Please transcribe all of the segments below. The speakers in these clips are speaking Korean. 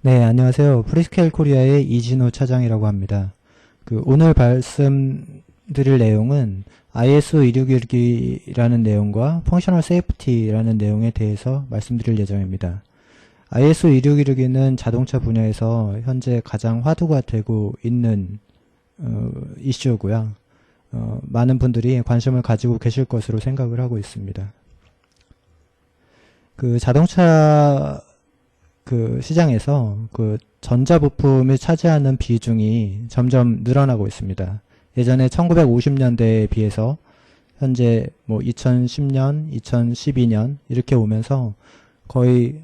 네, 안녕하세요. 프리스케일 코리아의 이진호 차장이라고 합니다. 오늘 말씀드릴 내용은 ISO 261기라는 내용과 펑셔널 세이프티라는 내용에 대해서 말씀드릴 예정입니다. ISO 261기는 자동차 분야에서 현재 가장 화두가 되고 있는 이슈고요. 많은 분들이 관심을 가지고 계실 것으로 생각을 하고 있습니다. 자동차 시장에서 전자부품이 차지하는 비중이 점점 늘어나고 있습니다. 예전에 1950년대에 비해서 현재 2010년, 2012년 이렇게 오면서 거의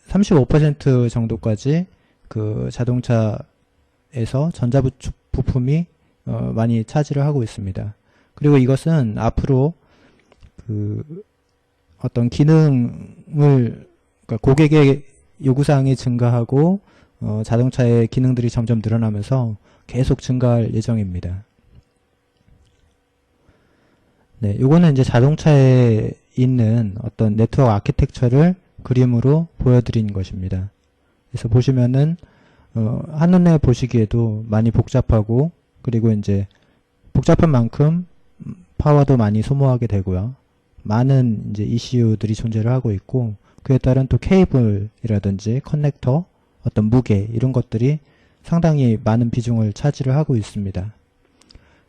35% 정도까지 자동차에서 전자부품이 많이 차지를 하고 있습니다. 그리고 이것은 앞으로 어떤 기능을 고객의 요구사항이 증가하고 자동차의 기능들이 점점 늘어나면서 계속 증가할 예정입니다. 네, 요거는 이제 자동차에 있는 어떤 네트워크 아키텍처를 그림으로 보여드린 것입니다. 그래서 보시면은 한눈에 보시기에도 많이 복잡하고, 그리고 이제 복잡한 만큼 파워도 많이 소모하게 되고요. 많은 이제 ECU들이 존재를 하고 있고, 그에 따른 또 케이블이라든지 커넥터, 어떤 무게 이런 것들이 상당히 많은 비중을 차지를 하고 있습니다.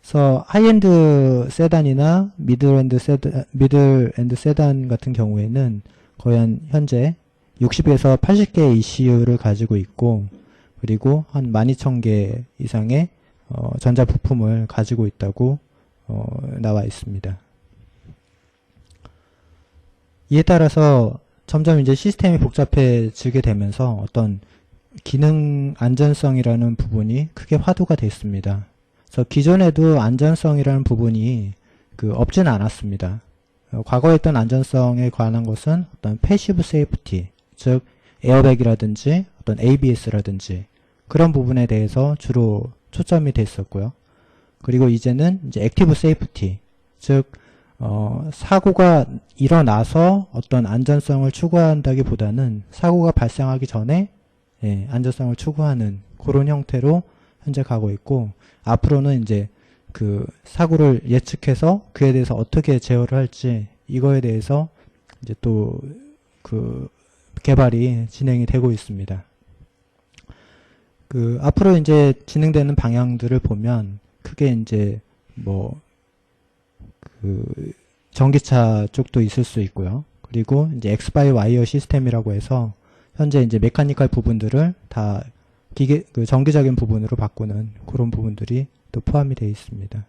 그래서 하이엔드 세단이나 미들엔드 세단 같은 경우에는 거의 현재 60에서 80개의 ECU를 가지고 있고, 그리고 한 12,000개 이상의 전자부품을 가지고 있다고 나와 있습니다. 이에 따라서 점점 이제 시스템이 복잡해지게 되면서 어떤 기능 안전성이라는 부분이 크게 화두가 됐습니다. 그래서 기존에도 안전성이라는 부분이 없지는 않았습니다. 과거에 있던 안전성에 관한 것은 어떤 패시브 세이프티, 즉 에어백이라든지 어떤 ABS라든지 그런 부분에 대해서 주로 초점이 됐었고요. 그리고 이제는 이제 액티브 세이프티, 즉 사고가 일어나서 어떤 안전성을 추구한다기보다는 사고가 발생하기 전에 안전성을 추구하는 그런 형태로 현재 가고 있고, 앞으로는 이제 사고를 예측해서 그에 대해서 어떻게 제어를 할지 이거에 대해서 이제 또 개발이 진행이 되고 있습니다. 앞으로 이제 진행되는 방향들을 보면 크게 이제 전기차 쪽도 있을 수 있고요. 그리고 이제 엑스바이 와이어 시스템이라고 해서 현재 이제 메카니컬 부분들을 다 전기적인 부분으로 바꾸는 그런 부분들이 또 포함이 되어 있습니다.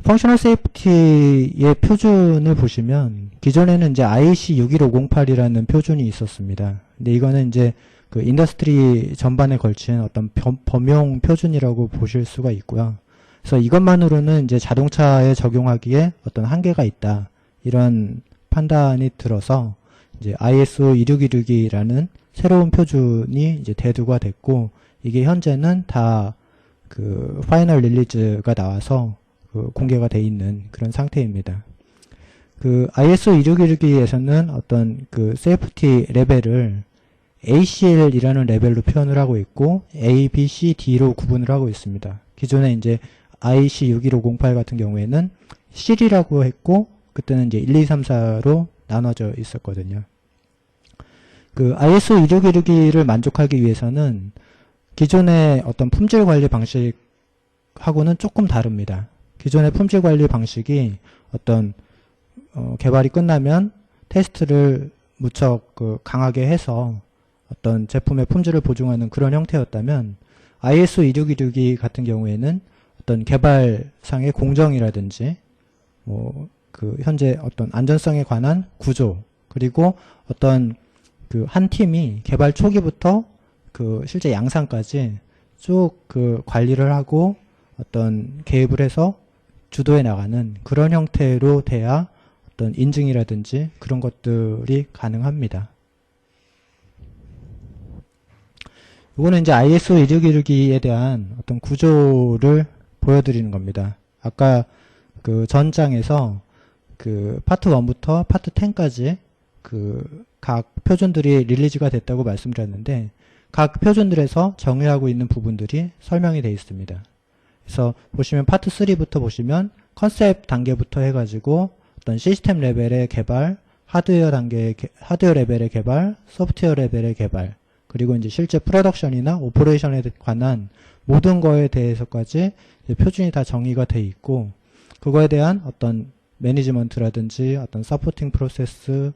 펑셔널 세이프티의 표준을 보시면 기존에는 이제 IEC61508이라는 표준이 있었습니다. 근데 이거는 이제 인더스트리 전반에 걸친 어떤 범용 표준이라고 보실 수가 있고요. 그래서 이것만으로는 이제 자동차에 적용하기에 어떤 한계가 있다, 이런 판단이 들어서 이제 ISO 26162라는 새로운 표준이 이제 대두가 됐고, 이게 현재는 다 파이널 릴리즈가 나와서 공개가 돼 있는 그런 상태입니다. ISO 26162에서는 어떤 세이프티 레벨을 ACL이라는 레벨로 표현을 하고 있고, A, B, C, D로 구분을 하고 있습니다. 기존에 이제 IEC 61508 같은 경우에는 C라고 했고, 그때는 이제 1, 2, 3, 4로 나눠져 있었거든요. ISO 26162를 만족하기 위해서는 기존의 어떤 품질 관리 방식하고는 조금 다릅니다. 기존의 품질 관리 방식이 어떤 개발이 끝나면 테스트를 무척 강하게 해서 어떤 제품의 품질을 보증하는 그런 형태였다면, ISO 26162 같은 경우에는 어떤 개발상의 공정이라든지 현재 어떤 안전성에 관한 구조, 그리고 어떤 한 팀이 개발 초기부터 실제 양산까지 쭉 관리를 하고 어떤 개입을 해서 주도해 나가는 그런 형태로 돼야 어떤 인증이라든지 그런 것들이 가능합니다. 이거는 이제 ISO 26162에 대한 어떤 구조를 보여드리는 겁니다. 아까 전 장에서 파트 1부터 파트 10까지 각 표준들이 릴리즈가 됐다고 말씀드렸는데 각 표준들에서 정의하고 있는 부분들이 설명이 되어 있습니다. 그래서 보시면 파트 3부터 보시면 컨셉 단계부터 해가지고 어떤 시스템 레벨의 개발, 하드웨어 레벨의 개발, 소프트웨어 레벨의 개발, 그리고 이제 실제 프로덕션이나 오퍼레이션에 관한 모든 거에 대해서까지 표준이 다 정의가 돼 있고, 그거에 대한 어떤 매니지먼트라든지 어떤 서포팅 프로세스,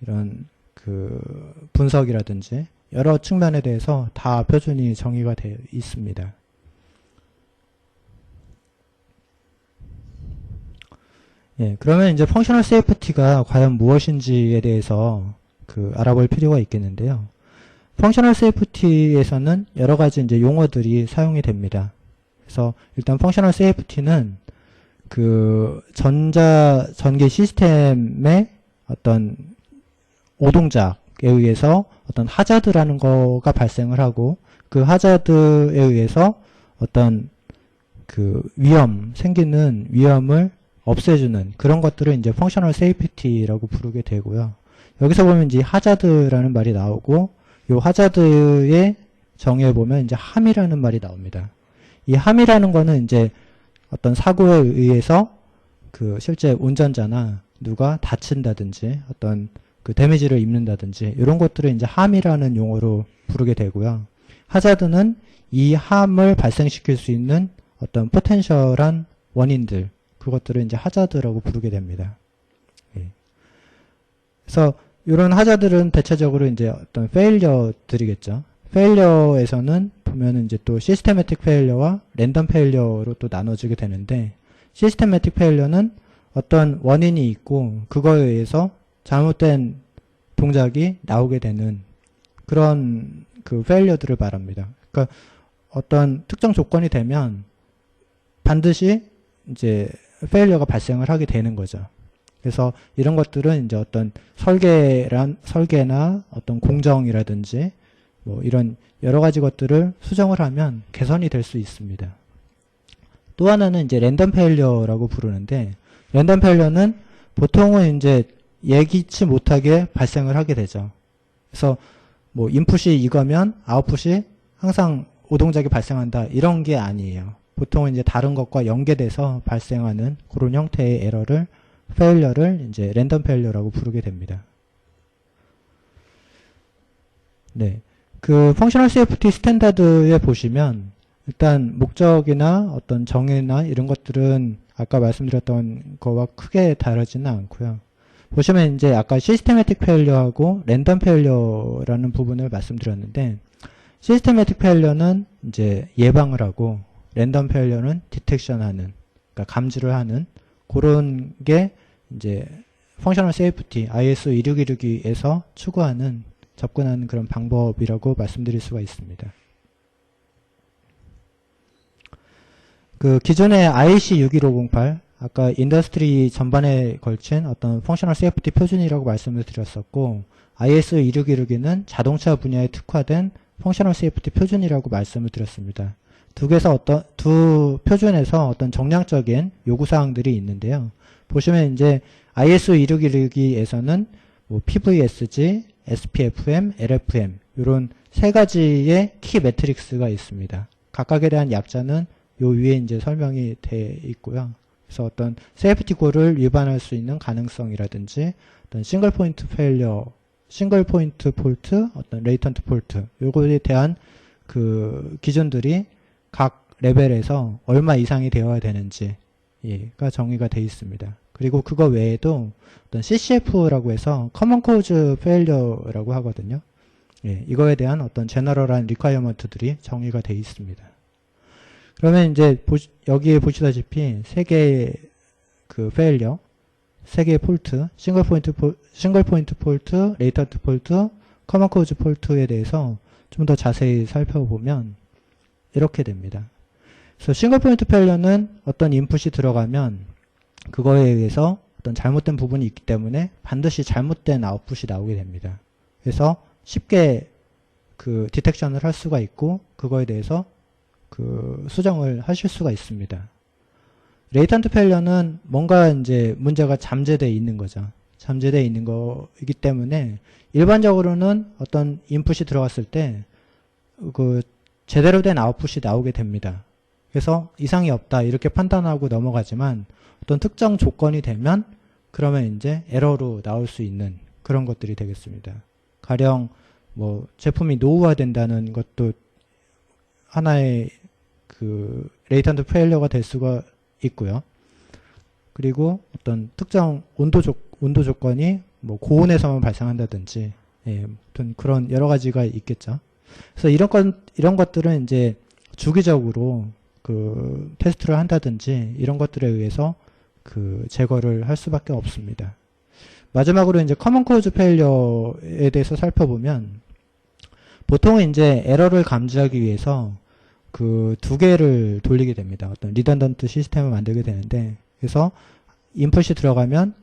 이런 그 분석이라든지 여러 측면에 대해서 다 표준이 정의가 되어 있습니다. 예, 그러면 이제 펑셔널 세이프티가 과연 무엇인지에 대해서 알아볼 필요가 있겠는데요. 펑셔널 세이프티에서는 여러 가지 이제 용어들이 사용이 됩니다. 그래서 일단 펑셔널 세이프티는 전기 시스템의 어떤 오동작에 의해서 어떤 하자드라는 거가 발생을 하고, 그 하자드에 의해서 어떤 생기는 위험을 없애주는 그런 것들을 이제 펑셔널 세이프티라고 부르게 되고요. 여기서 보면 이제 하자드라는 말이 나오고, 이 하자드의 정의에 보면 이제 함이라는 말이 나옵니다. 이 함이라는 거는 이제 어떤 사고에 의해서 실제 운전자나 누가 다친다든지 어떤 데미지를 입는다든지 이런 것들을 이제 함이라는 용어로 부르게 되고요. 하자드는 이 함을 발생시킬 수 있는 어떤 포텐셜한 원인들, 그것들을 이제 하자드라고 부르게 됩니다. 예. 그래서 이런 하자들은 대체적으로 이제 어떤 페일러들이겠죠. 페일러에서는 보면은 이제 또 시스테매틱 페일러와 랜덤 페일러로 또 나눠지게 되는데, 시스테매틱 페일러는 어떤 원인이 있고 그거에 의해서 잘못된 동작이 나오게 되는 그런 페일러들을 말합니다. 그러니까 어떤 특정 조건이 되면 반드시 이제 페일러가 발생을 하게 되는 거죠. 그래서 이런 것들은 이제 어떤 설계나 어떤 공정이라든지 뭐 이런 여러 가지 것들을 수정을 하면 개선이 될 수 있습니다. 또 하나는 이제 랜덤 페일러라고 부르는데, 랜덤 페일러는 보통은 이제 예기치 못하게 발생을 하게 되죠. 그래서 뭐 인풋이 이거면 아웃풋이 항상 오동작이 발생한다, 이런 게 아니에요. 보통은 이제 다른 것과 연계돼서 발생하는 그런 형태의 페일러를 이제 랜덤 페일러라고 부르게 됩니다. 네. 펑셔널 세이프티 스탠다드에 보시면 일단 목적이나 어떤 정의나 이런 것들은 아까 말씀드렸던 거와 크게 다르지는 않고요. 보시면 이제 아까 시스테매틱 페일러하고 랜덤 페일러라는 부분을 말씀드렸는데, 시스테매틱 페일러는 이제 예방을 하고 랜덤 페일러는 디텍션하는, 그러니까 감지를 하는 그런 게 이제 펑셔널 세이프티 ISO 26162에서 추구하는 접근하는 그런 방법이라고 말씀드릴 수가 있습니다. 기존의 IEC 61508, 아까 인더스트리 전반에 걸친 어떤 펑셔널 세이프티 표준이라고 말씀을 드렸었고, ISO 26162는 자동차 분야에 특화된 펑셔널 세이프티 표준이라고 말씀을 드렸습니다. 두 표준에서 어떤 정량적인 요구사항들이 있는데요. 보시면 이제 ISO 26162에서는 뭐 PVSG, SPFM, LFM 이런 세 가지의 키 매트릭스가 있습니다. 각각에 대한 약자는 요 위에 이제 설명이 돼 있고요. 그래서 어떤 세이프티 골을 위반할 수 있는 가능성이라든지 어떤 싱글 포인트 페일러, 싱글 포인트 폴트, 어떤 레이턴트 폴트, 요거에 대한 기준들이 각 레벨에서 얼마 이상이 되어야 되는지가 정의가 되어 있습니다. 그리고 그거 외에도 어떤 CCF라고 해서 Common Cause Failure라고 하거든요. 예, 이거에 대한 어떤 제너럴한 리콰이어먼트들이 정의가 되어 있습니다. 그러면 이제 여기에 보시다시피 세 개의 페일러, 세 개의 폴트, 싱글 포인트 폴트, 레이턴트 폴트, 커먼 코즈 폴트에 대해서 좀 더 자세히 살펴보면 이렇게 됩니다. 그래서 싱글 포인트 페일러는 어떤 인풋이 들어가면 그거에 의해서 어떤 잘못된 부분이 있기 때문에 반드시 잘못된 아웃풋이 나오게 됩니다. 그래서 쉽게 디텍션을 할 수가 있고 그거에 대해서 수정을 하실 수가 있습니다. 레이턴트 페일러는 뭔가 이제 문제가 잠재되어 있는 거죠. 잠재되어 있는 거이기 때문에 일반적으로는 어떤 인풋이 들어갔을 때 그 제대로 된 아웃풋이 나오게 됩니다. 그래서 이상이 없다 이렇게 판단하고 넘어가지만 어떤 특정 조건이 되면 그러면 이제 에러로 나올 수 있는 그런 것들이 되겠습니다. 가령 뭐 제품이 노후화된다는 것도 하나의 그 레이턴트 페일러가 될 수가 있고요. 그리고 어떤 특정 온도 조건이 뭐 고온에서만 발생한다든지, 예, 어떤 그런 여러 가지가 있겠죠. 그래서 이런 것들은 이제 주기적으로 그 테스트를 한다든지 이런 것들에 의해서 그 제거를 할 수밖에 없습니다. 마지막으로 이제 커먼 코즈 페일러에 대해서 살펴보면 보통은 이제 에러를 감지하기 위해서 그 두 개를 돌리게 됩니다. 어떤 리던던트 시스템을 만들게 되는데, 그래서 인풋이 들어가면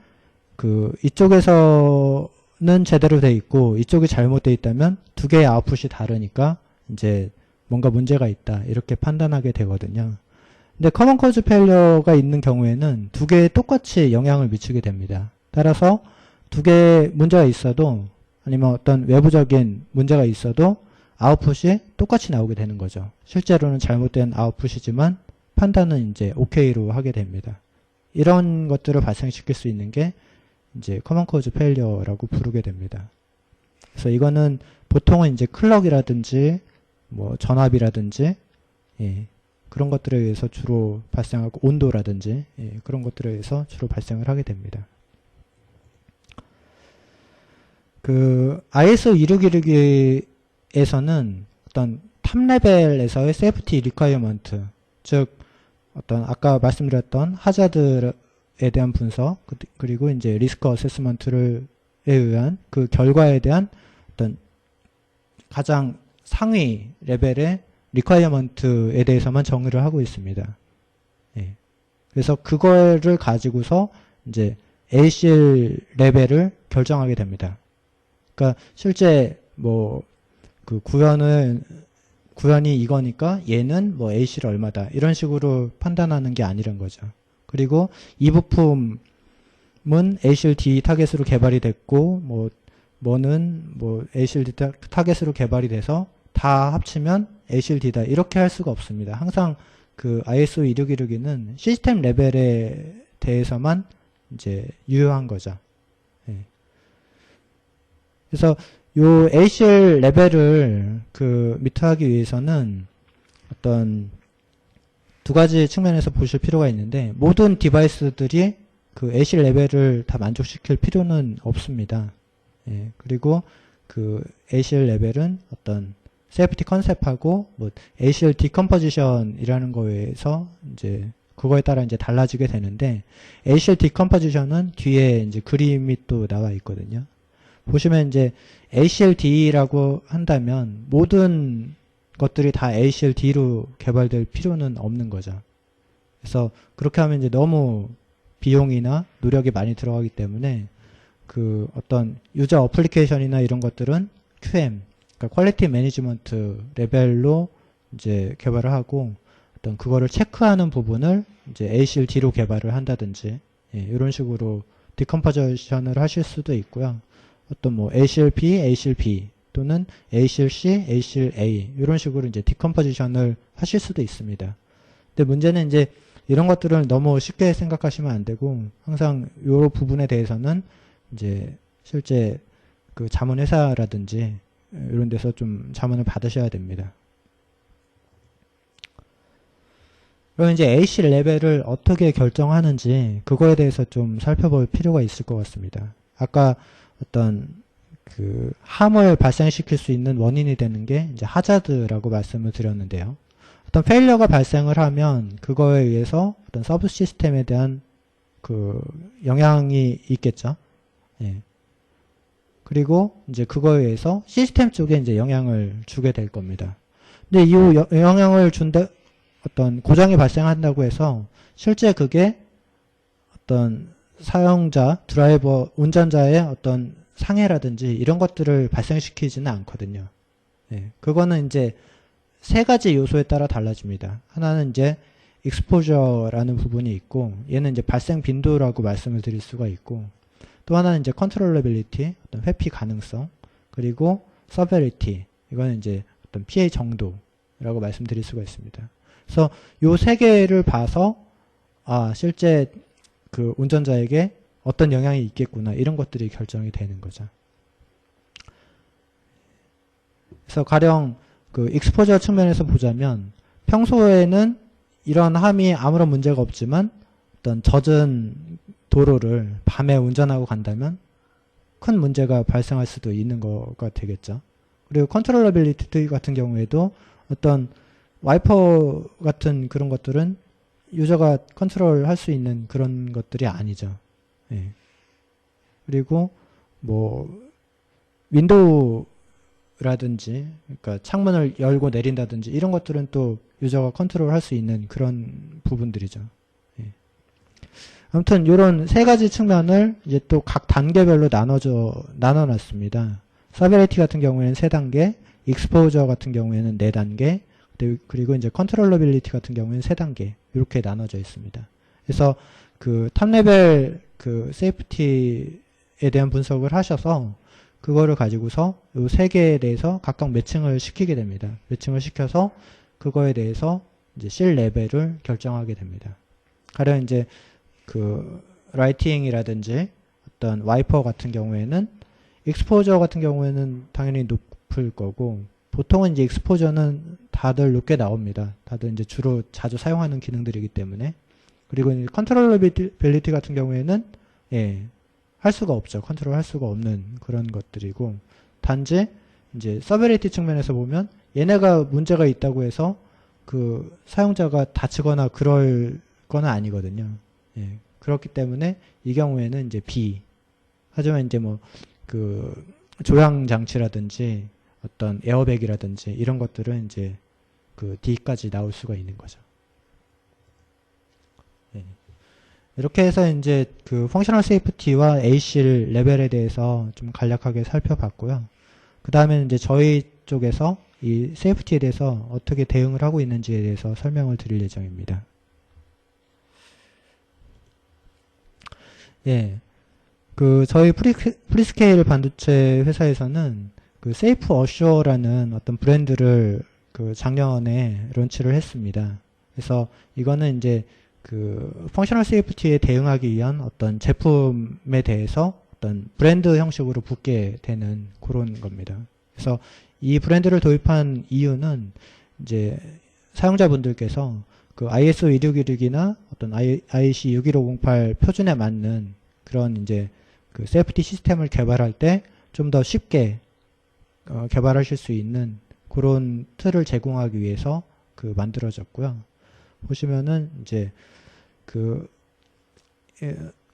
그 이쪽에서는 제대로 돼 있고 이쪽이 잘못돼 있다면 두 개의 아웃풋이 다르니까 이제 뭔가 문제가 있다 이렇게 판단하게 되거든요. 근데 커먼 코즈 페일러가 있는 경우에는 두 개에 똑같이 영향을 미치게 됩니다. 따라서 두 개의 문제가 있어도 아니면 어떤 외부적인 문제가 있어도 아웃풋이 똑같이 나오게 되는 거죠. 실제로는 잘못된 아웃풋이지만 판단은 이제 OK로 하게 됩니다. 이런 것들을 발생시킬 수 있는 게 이제 커먼 코즈 페일러라고 부르게 됩니다. 그래서 이거는 보통은 이제 클럭이라든지 뭐 전압이라든지, 예, 그런 것들에 의해서 주로 발생하고 온도라든지, 예, 그런 것들에 의해서 주로 발생을 하게 됩니다. 그 ISO 26162에서는 어떤 탑 레벨에서의 세이프티 리ኳ이어먼트, 즉 어떤 아까 말씀드렸던 하자드에 대한 분석, 그리고 이제 리스크 어세스먼트에 의한 그 결과에 대한 어떤 가장 상위 레벨의 리ኳ이어먼트에 대해서만 정의를 하고 있습니다. 예. 그래서 그거를 가지고서 이제 ACL 레벨을 결정하게 됩니다. 그러니까 실제 뭐 그 구현이 이거니까 얘는 뭐 ACL 얼마다 이런 식으로 판단하는 게 아니란 거죠. 그리고 이 부품은 ACL D 타겟으로 개발이 됐고 뭐는 뭐 ACL D 타겟으로 개발이 돼서 다 합치면 ACL D다 이렇게 할 수가 없습니다. 항상 그 ISO 26162는 시스템 레벨에 대해서만 이제 유효한 거죠. 예. 그래서 요 ACL 레벨을 그 미터하기 위해서는 어떤 두 가지 측면에서 보실 필요가 있는데, 모든 디바이스들이 그 ACL 레벨을 다 만족시킬 필요는 없습니다. 예, 그리고 그 ACL 레벨은 어떤 세이프티 컨셉하고 뭐 ACL 디컴포지션이라는 거에서 이제 그거에 따라 이제 달라지게 되는데, ACL 디컴포지션은 뒤에 이제 그림이 또 나와 있거든요. 보시면 이제 ACL-D라고 한다면 모든 것들이 다 ACL-D로 개발될 필요는 없는 거죠. 그래서 그렇게 하면 이제 너무 비용이나 노력이 많이 들어가기 때문에 그 어떤 유저 어플리케이션이나 이런 것들은 QM, 그러니까 퀄리티 매니지먼트 레벨로 이제 개발을 하고, 어떤 그거를 체크하는 부분을 이제 ACL-D로 개발을 한다든지, 예, 이런 식으로 디컴포지션을 하실 수도 있고요. 어떤 뭐 ACL-P, ACL-B 또는 ACL-C, ACL-A 이런 식으로 이제 디컴포지션을 하실 수도 있습니다. 근데 문제는 이제 이런 것들을 너무 쉽게 생각하시면 안 되고, 항상 이 부분에 대해서는 이제 실제 그 자문회사라든지 이런 데서 좀 자문을 받으셔야 됩니다. 그럼 이제 ACL 레벨을 어떻게 결정하는지 그거에 대해서 좀 살펴볼 필요가 있을 것 같습니다. 아까 어떤 그 함을 발생시킬 수 있는 원인이 되는 게 이제 하자드라고 말씀을 드렸는데요. 어떤 페일러가 발생을 하면 그거에 의해서 어떤 서브 시스템에 대한 그 영향이 있겠죠. 예. 그리고 이제 그거에 의해서 시스템 쪽에 이제 영향을 주게 될 겁니다. 근데 이 영향을 준다, 어떤 고장이 발생한다고 해서 실제 그게 어떤 사용자, 드라이버, 운전자의 어떤 상해라든지 이런 것들을 발생시키지는 않거든요. 예, 그거는 이제 세 가지 요소에 따라 달라집니다. 하나는 이제 exposure라는 부분이 있고, 얘는 이제 발생 빈도라고 말씀을 드릴 수가 있고, 또 하나는 이제 컨트롤러빌리티, 어떤 회피 가능성, 그리고 서베리티, 이거는 이제 어떤 피해 정도라고 말씀드릴 수가 있습니다. 그래서 요 세 개를 봐서 실제 그 운전자에게 어떤 영향이 있겠구나, 이런 것들이 결정이 되는 거죠. 그래서 가령 그 익스포저 측면에서 보자면 평소에는 이런 함이 아무런 문제가 없지만 어떤 젖은 도로를 밤에 운전하고 간다면 큰 문제가 발생할 수도 있는 거가 되겠죠. 그리고 컨트롤러빌리티 같은 경우에도 어떤 와이퍼 같은 그런 것들은 유저가 컨트롤할 수 있는 그런 것들이 아니죠. 예. 그리고 뭐 윈도우라든지, 그러니까 창문을 열고 내린다든지 이런 것들은 또 유저가 컨트롤할 수 있는 그런 부분들이죠. 예. 아무튼 이런 세 가지 측면을 이제 또 각 단계별로 나눠놨습니다. 서베리티 같은 경우에는 3단계, 익스포저 같은 경우에는 4단계, 그리고 이제 컨트롤러빌리티 같은 경우에는 3단계, 이렇게 나눠져 있습니다. 그래서 그 탑레벨 그 세이프티에 대한 분석을 하셔서 그거를 가지고서 이 3개에 대해서 각각 매칭을 시키게 됩니다. 매칭을 시켜서 그거에 대해서 이제 C 레벨을 결정하게 됩니다. 가령 이제 그 라이팅이라든지 어떤 와이퍼 같은 경우에는 익스포저 같은 경우에는 당연히 높을 거고, 보통은 이제 익스포저는 다들 높게 나옵니다. 다들 이제 주로 자주 사용하는 기능들이기 때문에. 그리고 이제 컨트롤러빌리티 같은 경우에는 할 수가 없죠. 컨트롤 할 수가 없는 그런 것들이고, 단지 이제 서베리티 측면에서 보면 얘네가 문제가 있다고 해서 그 사용자가 다치거나 그럴 건 아니거든요. 그렇기 때문에 이 경우에는 이제 B. 하지만 이제 뭐 그 조향 장치라든지 어떤 에어백이라든지 이런 것들은 이제 그 D까지 나올 수가 있는 거죠. 이렇게 해서 이제 그 펑셔널 세이프티와 AC 레벨에 대해서 좀 간략하게 살펴봤고요. 그 다음에는 이제 저희 쪽에서 이 세이프티에 대해서 어떻게 대응을 하고 있는지에 대해서 설명을 드릴 예정입니다. 그 저희 프리스케일 반도체 회사에서는 그 세이프 어슈어라는 어떤 브랜드를 그 작년에 론치를 했습니다. 그래서 이거는 이제 그 펑셔널 세이프티에 대응하기 위한 어떤 제품에 대해서 어떤 브랜드 형식으로 붙게 되는 그런 겁니다. 그래서 이 브랜드를 도입한 이유는 이제 사용자분들께서 그 ISO 26166이나 어떤 IEC 61508 표준에 맞는 그런 이제 그 세이프티 시스템을 개발할 때 좀 더 쉽게 개발하실 수 있는 그런 틀을 제공하기 위해서 그 만들어졌고요. 보시면은 이제 그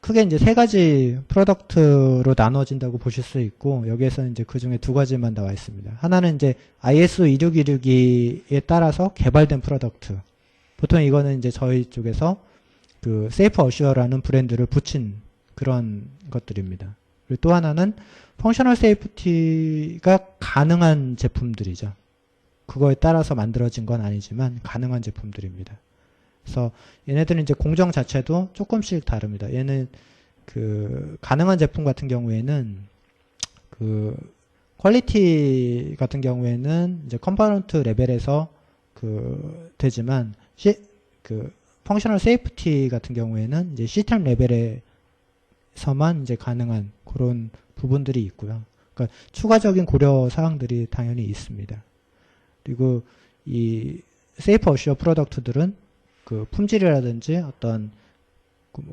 크게 이제 3가지 프로덕트로 나눠진다고 보실 수 있고, 여기에서는 이제 그 중에 2가지만 나와 있습니다. 하나는 이제 ISO 26162에 따라서 개발된 프로덕트. 보통 이거는 이제 저희 쪽에서 그 세이프 어슈어라는 브랜드를 붙인 그런 것들입니다. 그리고 또 하나는 펑셔널 세이프티가 가능한 제품들이죠. 그거에 따라서 만들어진 건 아니지만 가능한 제품들입니다. 그래서 얘네들은 이제 공정 자체도 조금씩 다릅니다. 얘는 그 가능한 제품 같은 경우에는 그 퀄리티 같은 경우에는 이제 컴포넌트 레벨에서 그 되지만 그 펑셔널 세이프티 같은 경우에는 이제 시스템 레벨에서만 이제 가능한 그런 부분들이 있고요. 그러니까 추가적인 고려 사항들이 당연히 있습니다. 그리고 이 세이프 어슈어 프로덕트들은 그 품질이라든지 어떤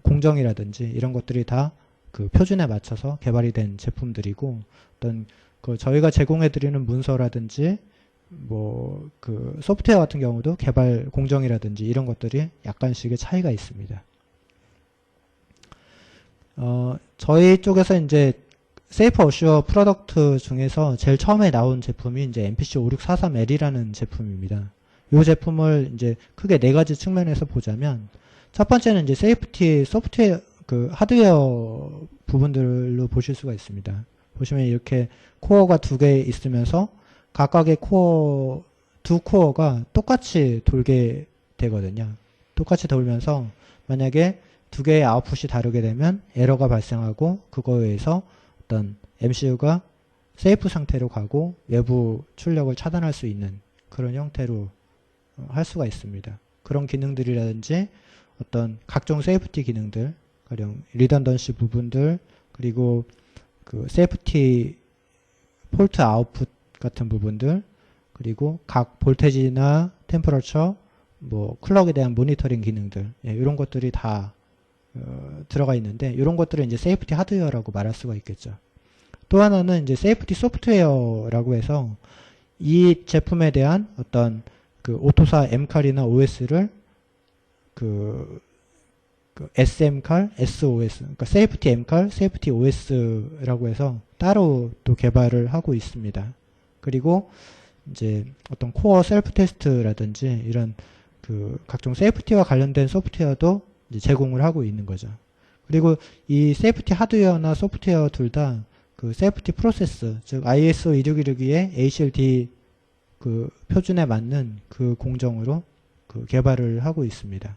공정이라든지 이런 것들이 다 그 표준에 맞춰서 개발이 된 제품들이고, 어떤 그 저희가 제공해드리는 문서라든지 뭐 그 소프트웨어 같은 경우도 개발 공정이라든지 이런 것들이 약간씩의 차이가 있습니다. 저희 쪽에서 이제 세이프 어슈어 프로덕트 중에서 제일 처음에 나온 제품이 이제 MPC 5643L이라는 제품입니다. 이 제품을 이제 크게 4가지 측면에서 보자면, 첫 번째는 이제 세이프티 소프트웨어 그 하드웨어 부분들로 보실 수가 있습니다. 보시면 이렇게 코어가 2개 있으면서 각각의 코어, 2코어가 똑같이 돌게 되거든요. 똑같이 돌면서 만약에 두 개의 아웃풋이 다르게 되면 에러가 발생하고 그거에 의해서 어떤 MCU가 세이프 상태로 가고 외부 출력을 차단할 수 있는 그런 형태로 할 수가 있습니다. 그런 기능들이라든지 어떤 각종 세이프티 기능들, 가령 리던던시 부분들, 그리고 그 세이프티 폴트 아웃풋 같은 부분들, 그리고 각 볼테지나 템퍼러처, 뭐 클럭에 대한 모니터링 기능들, 이런 것들이 다 들어가 있는데, 이런 것들을 이제 세이프티 하드웨어라고 말할 수가 있겠죠. 또 하나는 이제 세이프티 소프트웨어라고 해서 이 제품에 대한 어떤 그 오토사 M칼이나 OS를 그 SM칼, SOS, 그러니까 세이프티 M칼, 세이프티 OS라고 해서 따로 또 개발을 하고 있습니다. 그리고 이제 어떤 코어 셀프 테스트라든지 이런 그 각종 세이프티와 관련된 소프트웨어도 이제 제공을 하고 있는 거죠. 그리고 이 세이프티 하드웨어나 소프트웨어 둘 다 그 세이프티 프로세스, 즉 ISO 26262의 ACLD 그 표준에 맞는 그 공정으로 그 개발을 하고 있습니다.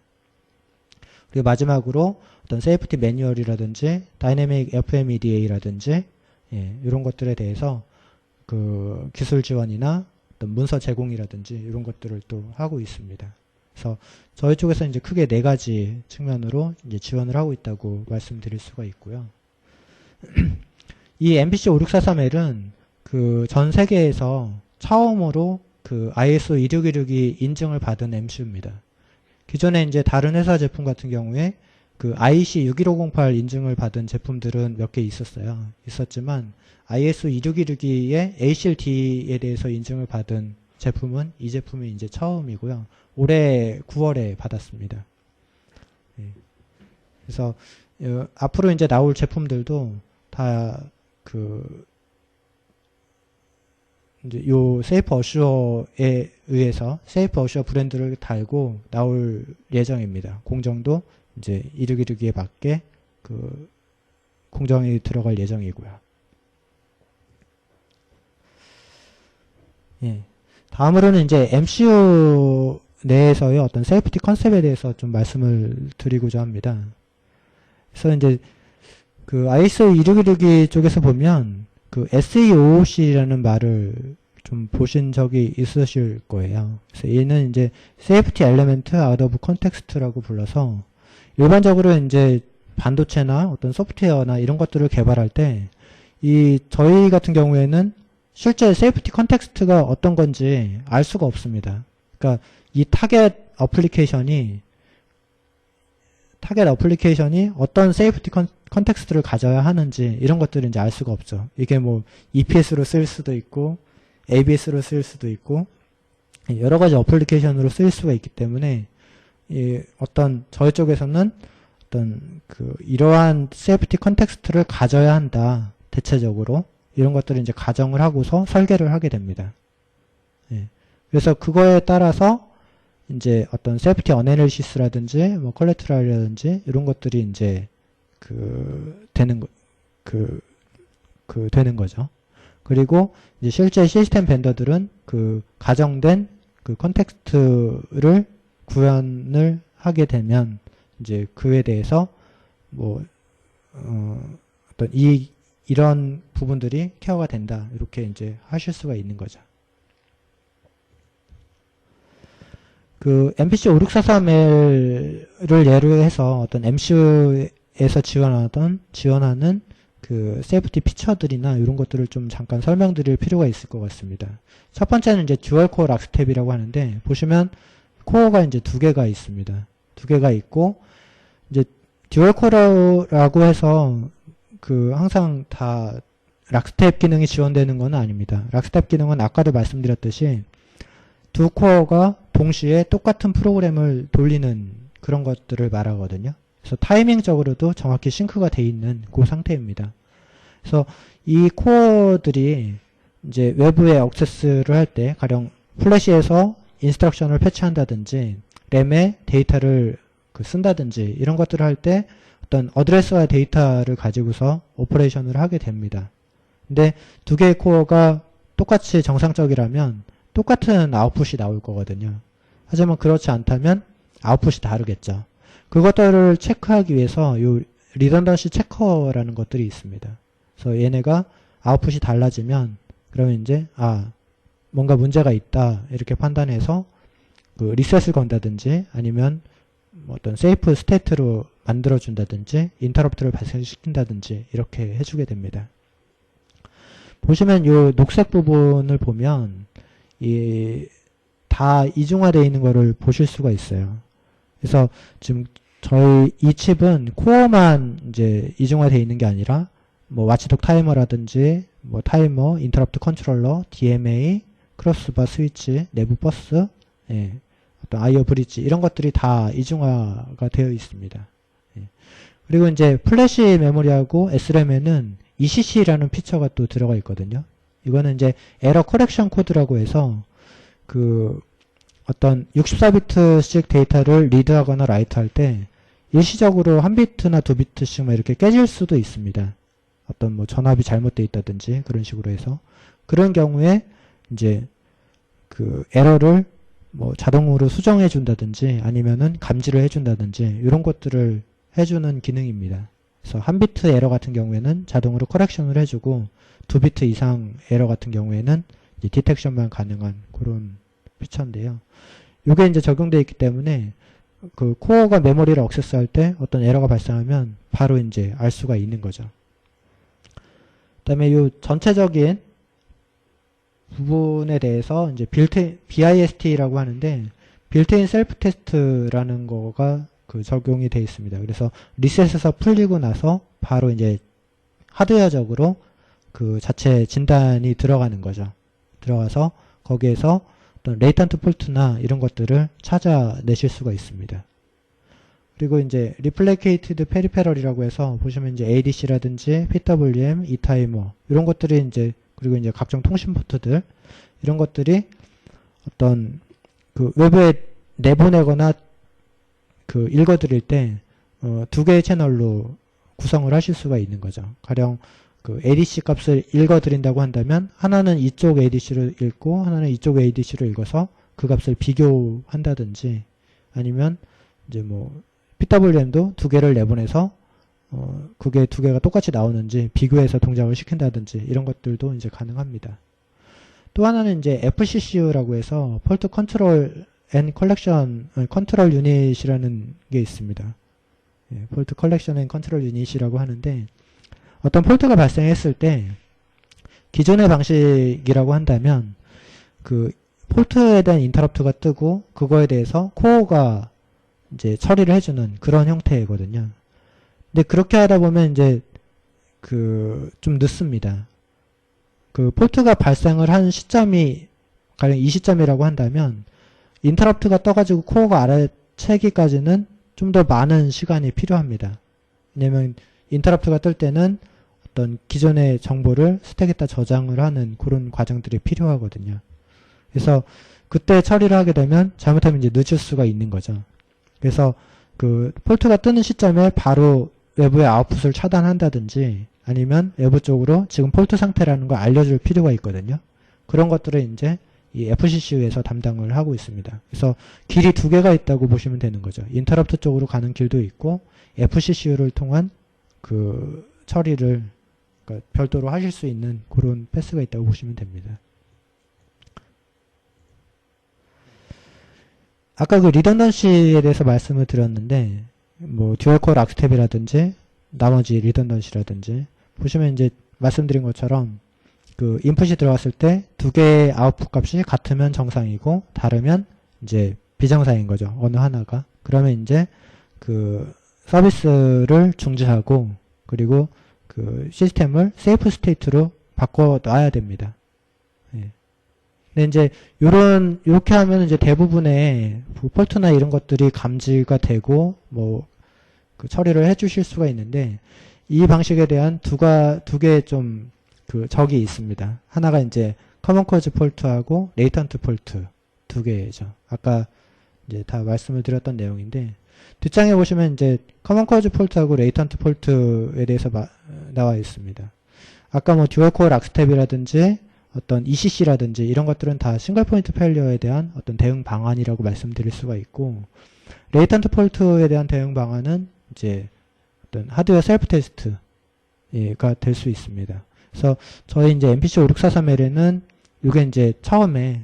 그리고 마지막으로 어떤 세이프티 매뉴얼이라든지 다이내믹 FMEDA라든지 이런 것들에 대해서 그 기술 지원이나 어떤 문서 제공이라든지 이런 것들을 또 하고 있습니다. 그래서 저희 쪽에서 이제 크게 4가지 측면으로 이제 지원을 하고 있다고 말씀드릴 수가 있고요. 이 MPC 5643L은 그 전 세계에서 처음으로 그 ISO 26262 인증을 받은 MCU입니다. 기존에 이제 다른 회사 제품 같은 경우에 그 IEC 61508 인증을 받은 제품들은 몇 개 있었지만 ISO 26262의 ACLD에 대해서 인증을 받은 제품은 이 제품이 이제 처음이고요. 올해 9월에 받았습니다. 그래서 앞으로 이제 나올 제품들도 다 그 이제 요 세이프 어슈어에 의해서 세이프 어슈어 브랜드를 달고 나올 예정입니다. 공정도 이제 2612에 맞게 그 공정이 들어갈 예정이고요. 다음으로는 이제 MCU 내에서의 어떤 세이프티 컨셉에 대해서 좀 말씀을 드리고자 합니다. 그래서 이제 그 ISO 26262 쪽에서 보면 그 SEOOC라는 말을 좀 보신 적이 있으실 거예요. 그래서 얘는 이제 Safety Element Out of Context라고 불러서 일반적으로 이제 반도체나 어떤 소프트웨어나 이런 것들을 개발할 때 저희 같은 경우에는 실제 세이프티 컨텍스트가 어떤 건지 알 수가 없습니다. 그러니까 이 타겟 어플리케이션이 어떤 세이프티 컨텍스트를 가져야 하는지 이런 것들을 이제 알 수가 없죠. 이게 뭐 EPS로 쓸 수도 있고 ABS로 쓸 수도 있고 여러 가지 어플리케이션으로 쓸 수가 있기 때문에 어떤 저희 쪽에서는 어떤 이러한 세이프티 컨텍스트를 가져야 한다. 대체적으로 이런 것들을 이제 가정을 하고서 설계를 하게 됩니다. 그래서 그거에 따라서 이제 어떤 세이프티 어널리시스라든지 뭐 컬레트럴이라든지 이런 것들이 이제 되는 거죠. 그리고 이제 실제 시스템 벤더들은 가정된 컨텍스트를 구현을 하게 되면 이제 그에 대해서 뭐 어떤 이런 부분들이 케어가 된다. 이렇게 이제 하실 수가 있는 거죠. MPC 5643L을 예로 해서 어떤 MCU에서 지원하는 세이프티 피처들이나 이런 것들을 좀 잠깐 설명드릴 필요가 있을 것 같습니다. 첫 번째는 이제 듀얼 코어 락스텝이라고 하는데, 보시면 코어가 이제 2개가 있습니다. 2개가 있고, 이제 듀얼 코어라고 해서 항상 다 락스텝 기능이 지원되는 건 아닙니다. 락스텝 기능은 아까도 말씀드렸듯이 두 코어가 동시에 똑같은 프로그램을 돌리는 그런 것들을 말하거든요. 그래서 타이밍적으로도 정확히 싱크가 돼 있는 그 상태입니다. 그래서 이 코어들이 이제 외부에 액세스를 할 때, 가령 플래시에서 인스트럭션을 패치한다든지 램에 데이터를 쓴다든지 이런 것들을 할 때 어떤 어드레스와 데이터를 가지고서 오퍼레이션을 하게 됩니다. 근데 2개의 코어가 똑같이 정상적이라면 똑같은 아웃풋이 나올 거거든요. 하지만 그렇지 않다면 아웃풋이 다르겠죠. 그것들을 체크하기 위해서 요 리던던시 체커라는 것들이 있습니다. 그래서 얘네가 아웃풋이 달라지면 그러면 이제 뭔가 문제가 있다 이렇게 판단해서 그 리셋을 건다든지 아니면 뭐 어떤 세이프 스테이트로 만들어준다든지 인터럽트를 발생시킨다든지 이렇게 해주게 됩니다. 보시면 요 녹색 부분을 보면 다 이중화되어 있는 거를 보실 수가 있어요. 그래서 지금 저희 이 칩은 코어만 이제 이중화되어 있는 게 아니라 뭐 와치독 타이머라든지 뭐 타이머, 인터럽트 컨트롤러, DMA, 크로스바 스위치, 내부 버스, 어떤 아이오 브릿지 이런 것들이 다 이중화가 되어 있습니다. 그리고 이제 플래시 메모리하고 SRAM에는 ECC라는 피처가 또 들어가 있거든요. 이거는 이제 에러 커렉션 코드라고 해서 그 어떤 64비트씩 데이터를 리드하거나 라이트할 때 일시적으로 1비트나 2비트씩 이렇게 깨질 수도 있습니다. 어떤 뭐 전압이 잘못되어 있다든지 그런 식으로 해서 그런 경우에 이제 그 에러를 뭐 자동으로 수정해 준다든지 아니면은 감지를 해 준다든지 이런 것들을 해주는 기능입니다. 그래서 1비트 에러 같은 경우에는 자동으로 커렉션을 해주고 2비트 이상 에러 같은 경우에는 이제 디텍션만 가능한 그런 피처인데요. 이게 이제 적용되어 있기 때문에 그 코어가 메모리를 액세스할 때 어떤 에러가 발생하면 바로 이제 알 수가 있는 거죠. 그다음에 이 전체적인 부분에 대해서 이제 BIST라고 하는데 빌트인 셀프 테스트라는 거가 그 적용이 되어 있습니다. 그래서 리셋에서 풀리고 나서 바로 이제 하드웨어적으로 그 자체 진단이 들어가는 거죠. 들어가서 거기에서 어떤 레이턴트 폴트나 이런 것들을 찾아내실 수가 있습니다. 그리고 이제 리플리케이티드 페리페럴이라고 해서 보시면 이제 ADC라든지 PWM, e타이머 이런 것들이 이제 그리고 이제 각종 통신 포트들 이런 것들이 어떤 그 외부에 내보내거나 그 읽어드릴 때 두 개의 채널로 구성을 하실 수가 있는 거죠. 가령 그 ADC 값을 읽어드린다고 한다면 하나는 이쪽 ADC를 읽고 하나는 이쪽 ADC를 읽어서 그 값을 비교한다든지 아니면 이제 뭐 PWM도 두 개를 내보내서 그게 두 개가 똑같이 나오는지 비교해서 동작을 시킨다든지 이런 것들도 이제 가능합니다. 또 하나는 이제 FCCU라고 해서 폴트 컨트롤 앤 컬렉션 컨트롤 유닛이라는 게 있습니다. 폴트 컬렉션 앤 컨트롤 유닛이라고 하는데 어떤 폴트가 발생했을 때 기존의 방식이라고 한다면 그 폴트에 대한 인터럽트가 뜨고 그거에 대해서 코어가 이제 처리를 해주는 그런 형태거든요. 근데 그렇게 하다 보면 이제 그 좀 늦습니다. 그 폴트가 발생을 한 시점이 가령 이 시점이라고 한다면 인터럽트가 떠가지고 코어가 알아채기까지는 좀 더 많은 시간이 필요합니다. 왜냐면 인터럽트가 뜰 때는 어떤 기존의 정보를 스택에다 저장을 하는 그런 과정들이 필요하거든요. 그래서 그때 처리를 하게 되면 잘못하면 이제 늦을 수가 있는 거죠. 그래서 그 폴트가 뜨는 시점에 바로 외부의 아웃풋을 차단한다든지 아니면 외부 쪽으로 지금 폴트 상태라는 걸 알려줄 필요가 있거든요. 그런 것들을 이제 이 FCCU에서 담당을 하고 있습니다. 그래서 길이 두 개가 있다고 보시면 되는 거죠. 인터럽트 쪽으로 가는 길도 있고 FCCU를 통한 그 처리를 그러니까 별도로 하실 수 있는 그런 패스가 있다고 보시면 됩니다. 아까 그 리던던시에 대해서 말씀을 드렸는데 뭐 듀얼코어 락스텝이라든지 나머지 리던던시라든지 보시면 이제 말씀드린 것처럼 그 인풋이 들어갔을 때 두 개의 아웃풋 값이 같으면 정상이고 다르면 이제 비정상인 거죠. 어느 하나가. 그러면 이제 그 서비스를 중지하고 그리고 그 시스템을 세이프 스테이트로 바꿔 놔야 됩니다. 예. 근데 이제 요렇게 하면 이제 대부분의 폴트나 이런 것들이 감지가 되고 뭐 그 처리를 해 주실 수가 있는데 이 방식에 대한 두 개의 좀 그 적이 있습니다. 하나가 이제 커먼 코즈 폴트하고 레이턴트 폴트 두 개죠. 아까 이제 다 말씀을 드렸던 내용인데 뒷장에 보시면 이제 커먼 코즈 폴트하고 레이턴트 폴트에 대해서 나와 있습니다. 아까 뭐 듀얼 코어 락스텝이라든지 어떤 ECC라든지 이런 것들은 다 싱글 포인트 페일리어에 대한 어떤 대응 방안이라고 말씀드릴 수가 있고 레이턴트 폴트에 대한 대응 방안은 이제 어떤 하드웨어 셀프 테스트가 될 수 있습니다. 그래서 저희 이제 MPC 5643L에는 이게 이제 처음에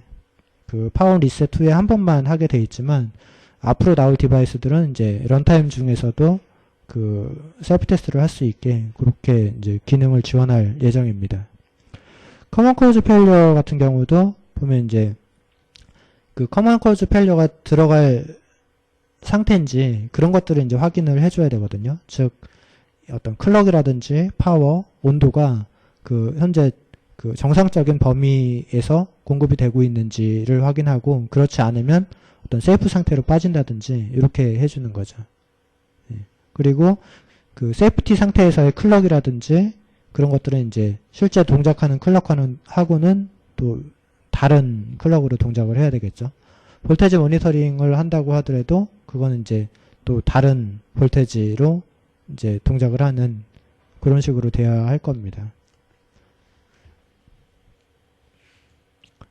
그 파워 리셋 후에 한 번만 하게 돼 있지만 앞으로 나올 디바이스들은 이제 런타임 중에서도 그 셀프 테스트를 할 수 있게 그렇게 이제 기능을 지원할 예정입니다. 커먼 코즈 페일리어 같은 경우도 보면 이제 그 커먼 코즈 페일리어가 들어갈 상태인지 그런 것들을 이제 확인을 해줘야 되거든요. 즉 어떤 클럭이라든지 파워, 온도가 그 현재 그 정상적인 범위에서 공급이 되고 있는지를 확인하고 그렇지 않으면 어떤 세이프 상태로 빠진다든지 이렇게 해주는 거죠. 그리고 그 세이프티 상태에서의 클럭이라든지 그런 것들은 이제 실제 동작하는 클럭하고는 또 다른 클럭으로 동작을 해야 되겠죠. 볼테지 모니터링을 한다고 하더라도 그거는 이제 또 다른 볼테지로 이제 동작을 하는 그런 식으로 돼야 할 겁니다.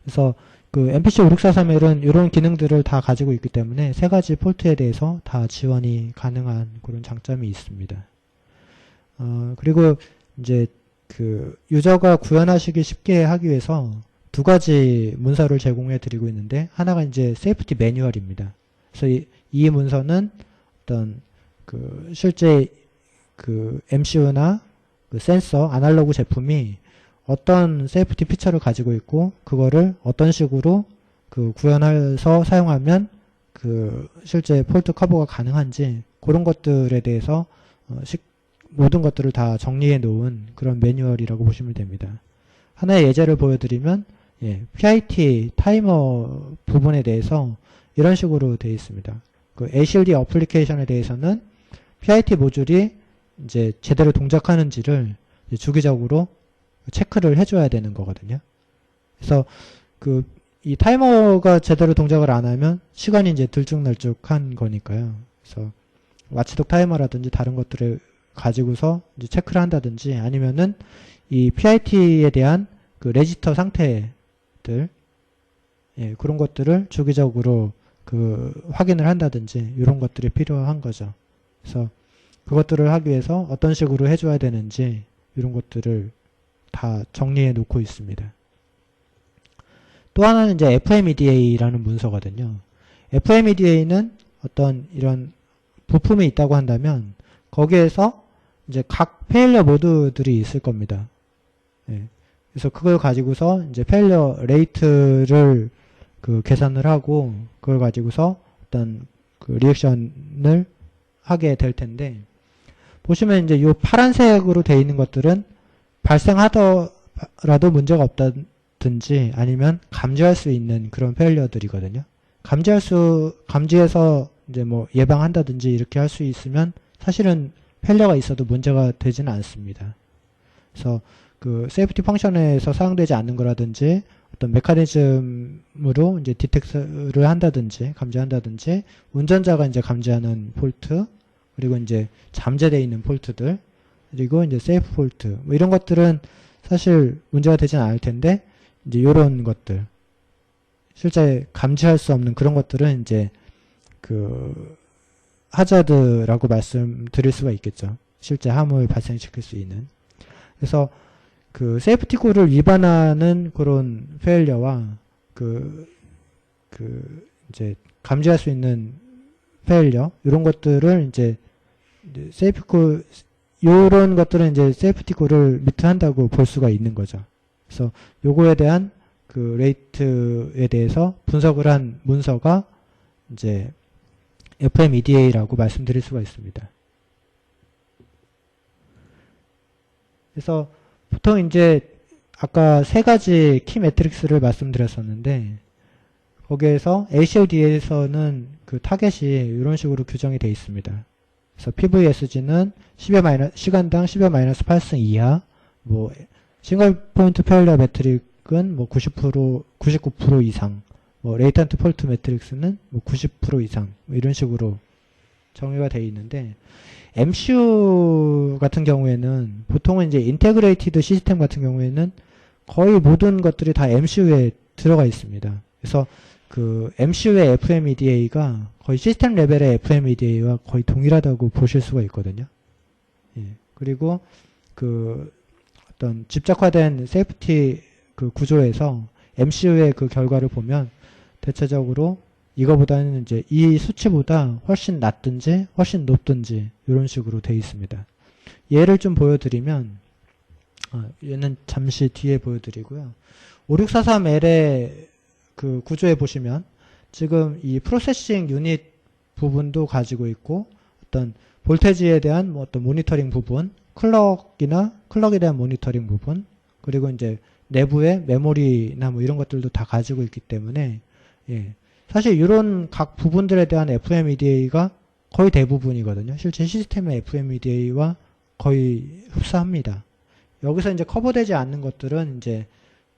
그래서 그 MPC 5643L은 이런 기능들을 다 가지고 있기 때문에 세 가지 폴트에 대해서 다 지원이 가능한 그런 장점이 있습니다. 그리고 이제 그 유저가 구현하시기 쉽게 하기 위해서 두 가지 문서를 제공해 드리고 있는데 하나가 이제 세이프티 매뉴얼입니다. 그래서 이 문서는 어떤 그 실제 그 MCU나 그 센서, 아날로그 제품이 어떤 세이프티 피처를 가지고 있고 그거를 어떤 식으로 그 구현해서 사용하면 그 실제 폴트 커버가 가능한지 그런 것들에 대해서 모든 것들을 다 정리해 놓은 그런 매뉴얼이라고 보시면 됩니다. 하나의 예제를 보여드리면 PIT 타이머 부분에 대해서 이런 식으로 되어 있습니다. 그 ACLD 어플리케이션에 대해서는 PIT 모듈이 이제 제대로 동작하는지를 이제 주기적으로 체크를 해줘야 되는 거거든요. 그래서 그 이 타이머가 제대로 동작을 안 하면 시간이 이제 들쭉날쭉한 거니까요. 그래서 와치독 타이머라든지 다른 것들을 가지고서 이제 체크를 한다든지 아니면은 이 PIT에 대한 그 레지스터 상태들 그런 것들을 주기적으로 그 확인을 한다든지 이런 것들이 필요한 거죠. 그래서 그것들을 하기 위해서 어떤 식으로 해줘야 되는지 이런 것들을 다 정리해 놓고 있습니다. 또 하나는 이제 FMEDA라는 문서거든요. FMEDA는 어떤 이런 부품이 있다고 한다면 거기에서 이제 각 페일러 모드들이 있을 겁니다. 그래서 그걸 가지고서 이제 페일러 레이트를 그 계산을 하고 그걸 가지고서 어떤 그 리액션을 하게 될 텐데 보시면 이제 이 파란색으로 되어 있는 것들은 발생하더라도 문제가 없다든지 아니면 감지할 수 있는 그런 페일러들이거든요. 감지해서 이제 뭐 예방한다든지 이렇게 할 수 있으면 사실은 페일러가 있어도 문제가 되지는 않습니다. 그래서 그 세이프티 펑션에서 사용되지 않는 거라든지 어떤 메커니즘으로 이제 디텍트를 한다든지 감지한다든지 운전자가 이제 감지하는 폴트 그리고 이제 잠재되어 있는 폴트들 그리고 이제 세이프 폴트 뭐 이런 것들은 사실 문제가 되진 않을 텐데 이제 이런 것들 실제 감지할 수 없는 그런 것들은 이제 그 하자드라고 말씀드릴 수가 있겠죠. 실제 함을 발생시킬 수 있는. 그래서 그 세이프티 콜을 위반하는 그런 페일러와 이제 감지할 수 있는 페일러 이런 것들을 이제 세이프티 콜 이런 것들은 이제 세이프티 콜을 미트한다고 볼 수가 있는 거죠. 그래서 요거에 대한 그 레이트에 대해서 분석을 한 문서가 이제 FMEDA라고 말씀드릴 수가 있습니다. 그래서 보통 이제 아까 세 가지 키 매트릭스를 말씀드렸었는데 거기에서 ACLD에서는 그 타겟이 이런 식으로 규정이 되어 있습니다. 그래서 PVSG는 시간당 10여 -8승 이하, 뭐 싱글 포인트 페일러 매트릭은 뭐 90%, 99% 이상, 뭐 레이턴트 폴트 매트릭스는 뭐 90% 이상 뭐 이런 식으로 정의가 되어 있는데 MCU 같은 경우에는 보통은 이제 인테그레이티드 시스템 같은 경우에는 거의 모든 것들이 다 MCU에 들어가 있습니다. 그래서 그 MCU의 FMEDA가 거의 시스템 레벨의 FMEDA와 거의 동일하다고 보실 수가 있거든요. 예. 그리고 그 어떤 집적화된 세이프티 그 구조에서 MCU의 그 결과를 보면 대체적으로 이거보다는 이제 이 수치보다 훨씬 낮든지 훨씬 높든지 이런 식으로 되어 있습니다. 예를 좀 보여드리면 얘는 잠시 뒤에 보여드리고요. 5643L의 그 구조에 보시면 지금 이 프로세싱 유닛 부분도 가지고 있고 어떤 볼테지에 대한 뭐 어떤 모니터링 부분, 클럭에 대한 모니터링 부분, 그리고 이제 내부의 메모리나 뭐 이런 것들도 다 가지고 있기 때문에 예. 사실 이런 각 부분들에 대한 FMEDA가 거의 대부분이거든요. 실제 시스템의 FMEDA와 거의 흡사합니다. 여기서 이제 커버되지 않는 것들은 이제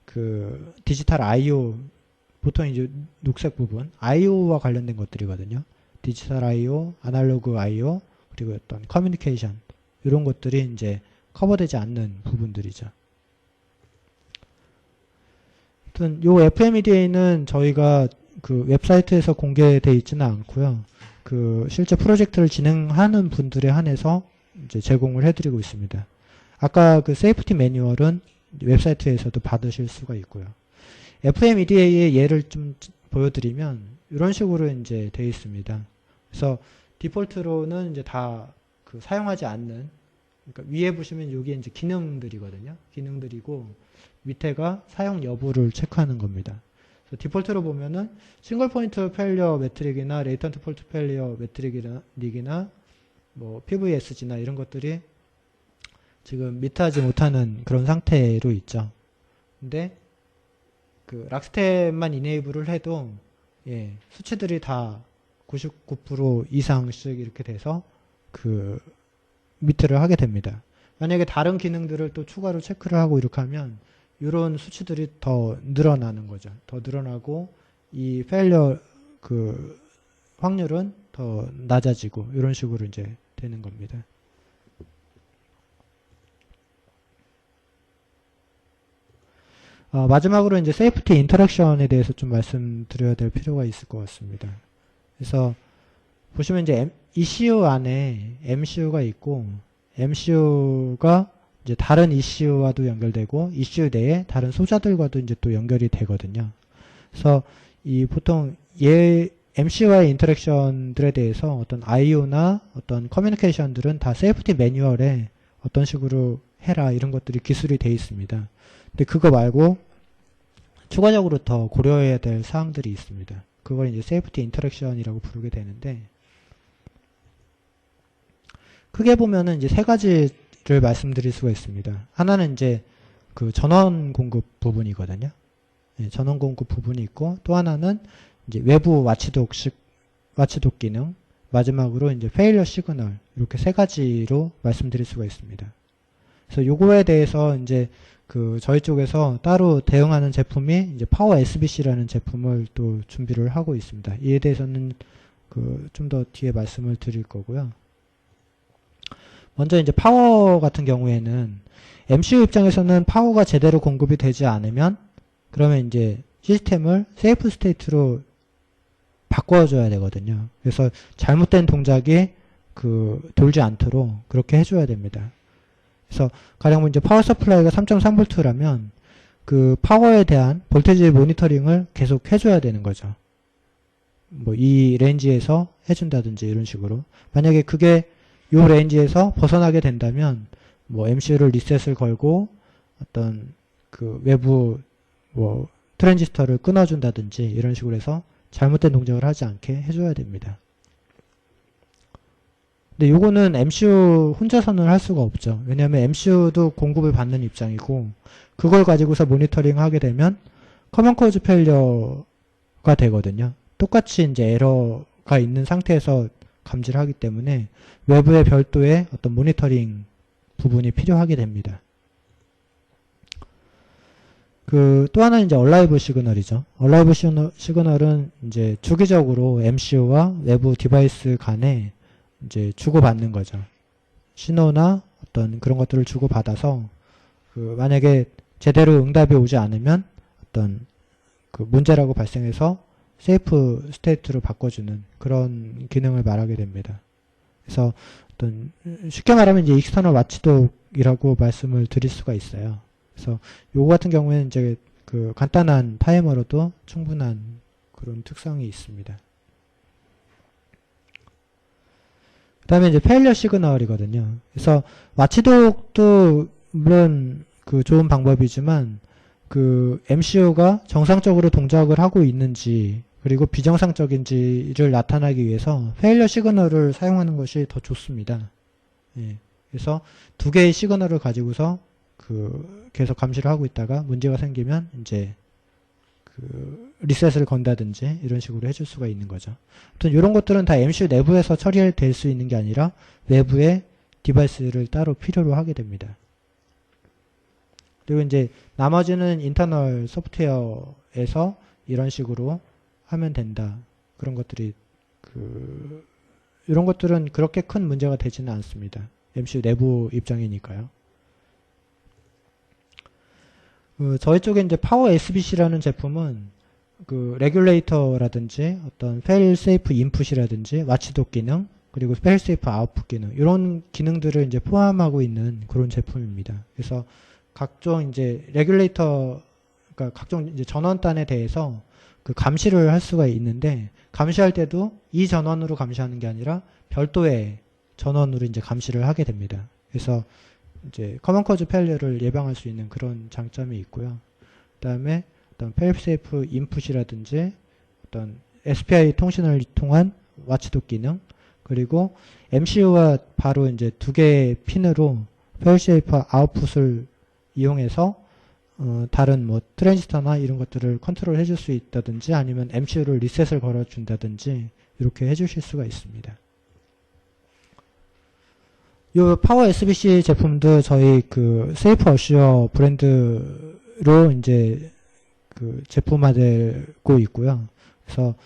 그 디지털 I/O, 보통 이제 녹색 부분 I/O와 관련된 것들이거든요. 디지털 I/O, 아날로그 I/O, 그리고 어떤 커뮤니케이션 이런 것들이 이제 커버되지 않는 부분들이죠. 아무튼 요 FMEDA는 저희가 그 웹사이트에서 공개되어 있지는 않고요. 그 실제 프로젝트를 진행하는 분들에 한해서 이제 제공을 해드리고 있습니다. 아까 그 세이프티 매뉴얼은 웹사이트에서도 받으실 수가 있고요. FMEDA의 예를 좀 보여드리면 이런 식으로 이제 되어 있습니다. 그래서 디폴트로는 이제 다 그 사용하지 않는, 그러니까 위에 보시면 여기 이제 기능들이거든요. 기능들이고 밑에가 사용 여부를 체크하는 겁니다. 그래서 디폴트로 보면은 싱글 포인트 페일리어 매트릭이나 레이턴트 폴트 페일리어 매트릭이나 뭐 PVSG나 이런 것들이 지금 미트하지 못하는 그런 상태로 있죠. 근데 그 락스텝만 이네이블을 해도 예, 수치들이 다 99% 이상씩 이렇게 돼서 그 미트를 하게 됩니다. 만약에 다른 기능들을 또 추가로 체크를 하고 이렇게 하면 이런 수치들이 더 늘어나는 거죠. 더 늘어나고 이 페일리어 그 확률은 더 낮아지고 이런 식으로 이제 되는 겁니다. 마지막으로 이제 세이프티 인터랙션에 대해서 좀 말씀드려야 될 필요가 있을 것 같습니다. 그래서 보시면 이제 ECU 안에 MCU가 있고 MCU가 이제 다른 ECU와도 연결되고 ECU 내에 다른 소자들과도 이제 또 연결이 되거든요. 그래서 이 보통 MCU와의 인터랙션들에 대해서 어떤 IO나 어떤 커뮤니케이션들은 다 세이프티 매뉴얼에 어떤 식으로 해라 이런 것들이 기술이 되어 있습니다. 근데 그거 말고 추가적으로 더 고려해야 될 사항들이 있습니다. 그걸 이제 세이프티 인터랙션이라고 부르게 되는데 크게 보면은 이제 세 가지를 말씀드릴 수가 있습니다. 하나는 이제 그 전원 공급 부분이거든요. 네, 전원 공급 부분이 있고 또 하나는 이제 외부 와치독 기능, 마지막으로 이제 페일리어 시그널 이렇게 세 가지로 말씀드릴 수가 있습니다. 그래서 요거에 대해서 이제 그 저희 쪽에서 따로 대응하는 제품이 이제 파워 SBC라는 제품을 또 준비를 하고 있습니다. 이에 대해서는 그 좀 더 뒤에 말씀을 드릴 거고요. 먼저 이제 파워 같은 경우에는 MCU 입장에서는 파워가 제대로 공급이 되지 않으면 그러면 이제 시스템을 세이프 스테이트로 바꿔줘야 되거든요. 그래서 잘못된 동작이 그 돌지 않도록 그렇게 해줘야 됩니다. 그래서 가령 이제 파워 서플라이가 3.3V라면 그 파워에 대한 볼테지 모니터링을 계속 해줘야 되는 거죠. 뭐 이 레인지에서 해준다든지 이런 식으로. 만약에 그게 요 레인지에서 벗어나게 된다면 뭐 MCU를 리셋을 걸고 어떤 그 외부 뭐 트랜지스터를 끊어준다든지 이런 식으로 해서 잘못된 동작을 하지 않게 해줘야 됩니다. 근데 요거는 MCU 혼자서는 할 수가 없죠. 왜냐하면 MCU도 공급을 받는 입장이고 그걸 가지고서 모니터링 하게 되면 커먼 코즈 페일리어가 되거든요. 똑같이 이제 에러가 있는 상태에서 감지를 하기 때문에 외부의 별도의 어떤 모니터링 부분이 필요하게 됩니다. 그 또 하나는 이제 얼라이브 시그널이죠. 얼라이브 시그널은 이제 주기적으로 MCU와 외부 디바이스 간에 이제 주고받는 거죠. 신호나 어떤 그런 것들을 주고받아서 그 만약에 제대로 응답이 오지 않으면 어떤 그 문제라고 발생해서 세이프 스테이트로 바꿔주는 그런 기능을 말하게 됩니다. 그래서 어떤 쉽게 말하면 이제 익스터널 와치독이라고 말씀을 드릴 수가 있어요. 그래서 요거 같은 경우에는 이제 그 간단한 타이머로도 충분한 그런 특성이 있습니다. 그 다음에 이제 페일리어 시그널이거든요. 그래서 와치독도 물론 그 좋은 방법이지만 그 MCU가 정상적으로 동작을 하고 있는지 그리고 비정상적인지를 나타나기 위해서 페일리어 시그널을 사용하는 것이 더 좋습니다. 예. 그래서 두 개의 시그널을 가지고서 그 계속 감시를 하고 있다가 문제가 생기면 이제 그 리셋을 건다든지 이런 식으로 해줄 수가 있는 거죠. 아무튼 이런 것들은 다 MCU 내부에서 처리될 수 있는 게 아니라 외부의 디바이스를 따로 필요로 하게 됩니다. 그리고 이제 나머지는 인터널 소프트웨어에서 이런 식으로 하면 된다. 그런 것들이 이런 것들은 그렇게 큰 문제가 되지는 않습니다. MCU 내부 입장이니까요. 저희 쪽에 이제 파워 SBC라는 제품은 그 레귤레이터라든지 어떤 페일 세이프 인풋이라든지 와치독 기능 그리고 페일 세이프 아웃풋 기능 이런 기능들을 이제 포함하고 있는 그런 제품입니다. 그래서 각종 이제 레귤레이터 그러니까 각종 이제 전원단에 대해서 그 감시를 할 수가 있는데 감시할 때도 이 전원으로 감시하는 게 아니라 별도의 전원으로 이제 감시를 하게 됩니다. 그래서 이제 커먼 코즈 페일리어를 예방할 수 있는 그런 장점이 있고요. 그다음에 어떤 페일 세이프 인풋이라든지 어떤 SPI 통신을 통한 와치독 기능 그리고 MCU와 바로 이제 두 개의 핀으로 페일 세이프 아웃풋을 이용해서 다른 뭐 트랜지스터나 이런 것들을 컨트롤 해줄 수 있다든지 아니면 MCU를 리셋을 걸어준다든지 이렇게 해주실 수가 있습니다. 이 파워 SBC 제품도 저희 그 세이프 어슈어 브랜드로 이제 그 제품화되고 있고요. 그래서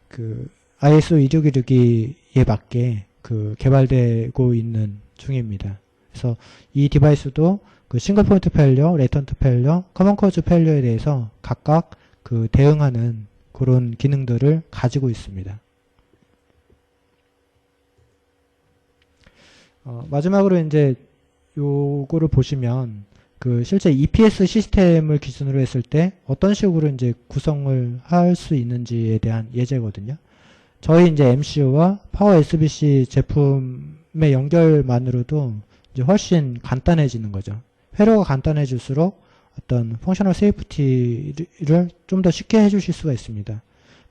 그 ISO 26162에 맞게 그 개발되고 있는 중입니다. 그래서 이 디바이스도 그 싱글 포인트 페일리어, 레이턴트 페일리어, 커먼 코즈 페일리어에 대해서 각각 그 대응하는 그런 기능들을 가지고 있습니다. 마지막으로 이제 요거를 보시면 그 실제 EPS 시스템을 기준으로 했을 때 어떤 식으로 이제 구성을 할 수 있는지에 대한 예제거든요. 저희 이제 MCU와 파워 SBC 제품의 연결만으로도 이제 훨씬 간단해지는 거죠. 회로가 간단해질수록 어떤 펑셔널 세이프티를 좀 더 쉽게 해주실 수가 있습니다.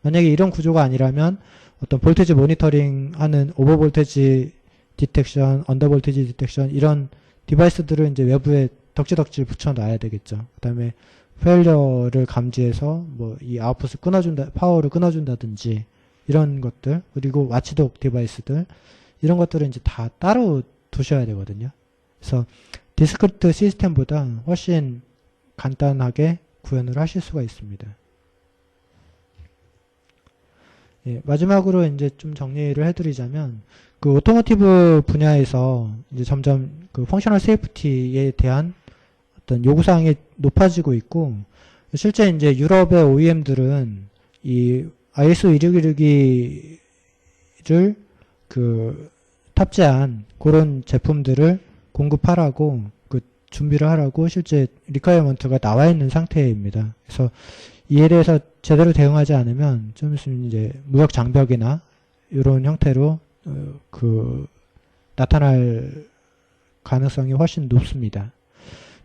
만약에 이런 구조가 아니라면 어떤 볼테지 모니터링 하는 오버 볼테지 디텍션, 언더 볼테지 디텍션 이런 디바이스들을 이제 외부에 덕지덕지 붙여 놔야 되겠죠. 그 다음에 페일리어를 감지해서 뭐 이 아웃풋을 끊어준다, 파워를 끊어준다든지 이런 것들 그리고 와치독 디바이스들 이런 것들을 이제 다 따로 두셔야 되거든요. 그래서 디스크리트 시스템보다 훨씬 간단하게 구현을 하실 수가 있습니다. 예, 마지막으로 이제 좀 정리를 해드리자면 그 오토모티브 분야에서 이제 점점 그 펑셔널 세이프티에 대한 어떤 요구사항이 높아지고 있고 실제 이제 유럽의 OEM들은 이 ISO 26162를 그 탑재한 그런 제품들을 공급하라고 그 준비를 하라고 실제 리퀘어먼트가 나와 있는 상태입니다. 그래서 이에 대해서 제대로 대응하지 않으면 좀 있으면 이제 무역 장벽이나 이런 형태로 그 나타날 가능성이 훨씬 높습니다.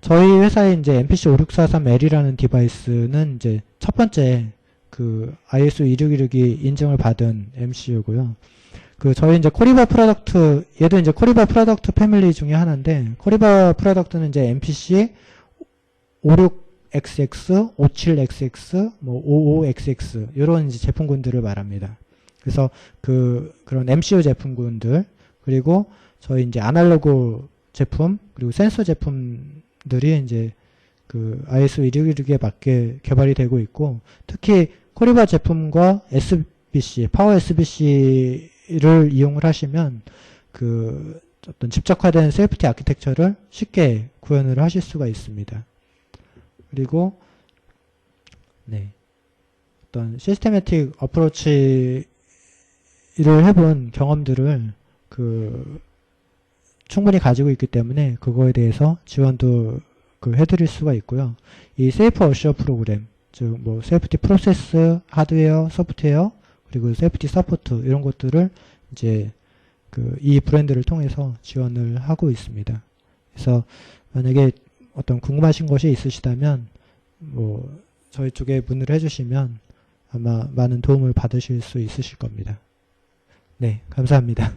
저희 회사의 이제 MPC 5643L이라는 디바이스는 이제 첫 번째 그 ISO 26162 인증을 받은 MCU고요. 그 저희 이제 코리바 프로덕트 얘도 이제 코리바 프로덕트 패밀리 중에 하나인데 코리바 프로덕트는 이제 MPC 56XX, 57XX, 뭐 55XX 이런 이제 제품군들을 말합니다. 그래서 그런 MCU 제품군들 그리고 저희 이제 아날로그 제품 그리고 센서 제품들이 이제 그 ISO 26162에 맞게 개발이 되고 있고 특히 코리바 제품과 SBC, 파워 SBC를 이용을 하시면 그 어떤 집적화된 세이프티 아키텍처를 쉽게 구현을 하실 수가 있습니다. 그리고 네. 어떤 시스테매틱 어프로치를 해본 경험들을 충분히 가지고 있기 때문에 그거에 대해서 지원도 해드릴 수가 있고요. 이 세이프 어시어 프로그램, 즉 뭐 세이프티 프로세스, 하드웨어, 소프트웨어, 그리고 세이프티 서포트 이런 것들을 이제 이 브랜드를 통해서 지원을 하고 있습니다. 그래서 만약에 어떤 궁금하신 것이 있으시다면 뭐 저희 쪽에 문의를 해주시면 아마 많은 도움을 받으실 수 있으실 겁니다. 네, 감사합니다.